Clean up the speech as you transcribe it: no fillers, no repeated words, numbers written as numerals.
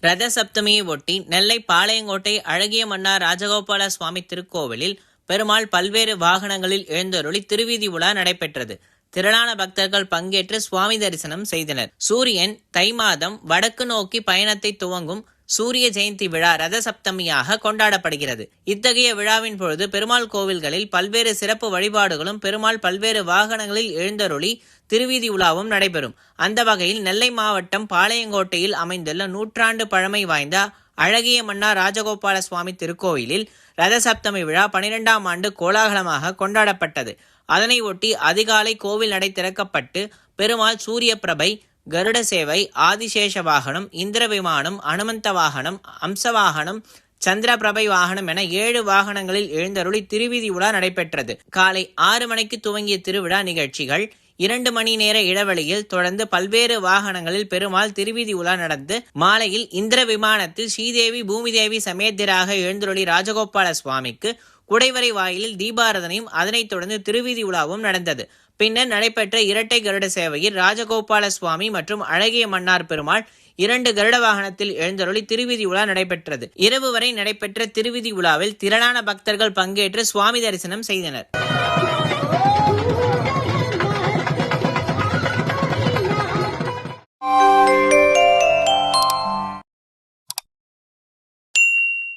ரத சப்தமியை ஒட்டி நெல்லை பாளையங்கோட்டை அழகிய மன்னார் ராஜகோபால சுவாமி திருக்கோவிலில் பெருமாள் பல்வேறு வாகனங்களில் எழுந்தருளி திருவீதி உலா நடைபெற்றது. திரளான பக்தர்கள் பங்கேற்று சுவாமி தரிசனம் செய்தனர். சூரியன் தை மாதம் வடக்கு நோக்கி பயணத்தை துவங்கும் சூரிய ஜெயந்தி விழா ரத சப்தமியாக கொண்டாடப்படுகிறது. இத்தகைய விழாவின் பொழுது பெருமாள் கோவில்களில் பல்வேறு சிறப்பு வழிபாடுகளும் பெருமாள் பல்வேறு வாகனங்களில் எழுந்தருளி திருவீதி உலாவும் நடைபெறும். அந்த வகையில் நெல்லை மாவட்டம் பாளையங்கோட்டையில் அமைந்துள்ள நூற்றாண்டு பழமை வாய்ந்த அழகிய மன்னார் ராஜகோபால சுவாமி திருக்கோயிலில் ரத சப்தமி விழா 12ஆம் ஆண்டு கோலாகலமாக கொண்டாடப்பட்டது. அதனை ஒட்டி அதிகாலை கோவில் நடை திறக்கப்பட்டு பெருமாள் சூரிய பிரபை, கருட சேவை, ஆதிசேஷ வாகனம், இந்திர விமானம், அனுமந்த வாகனம், அம்சவாகனம், சந்திரபிரபை வாகனம் என 7 வாகனங்களில் எழுந்தருளி திருவீதி உலா நடைபெற்றது. காலை 6 மணிக்கு துவங்கிய திருவிழா நிகழ்ச்சிகள் 2 மணி நேர இடைவெளியில் தொடர்ந்து பல்வேறு வாகனங்களில் பெருமாள் திருவீதி உலா நடந்து மாலையில் இந்திர விமானத்தில் ஸ்ரீதேவி பூமிதேவி சமேத்திராக எழுந்தருளி ராஜகோபால சுவாமிக்கு குடைவரை வாயிலில் தீபாரதனையும் அதனைத் தொடர்ந்து திருவீதி உலாவும் நடந்தது. பின்னர் நடைபெற்ற இரட்டை கருட சேவையில் ராஜகோபால சுவாமி மற்றும் அழகிய மன்னார் பெருமாள் 2 கருட வாகனத்தில் எழுந்தருளி திருவீதி உலா நடைபெற்றது. இரவு வரை நடைபெற்ற திருவீதி உலாவில் திரளான பக்தர்கள் பங்கேற்று சுவாமி தரிசனம் செய்தனர்.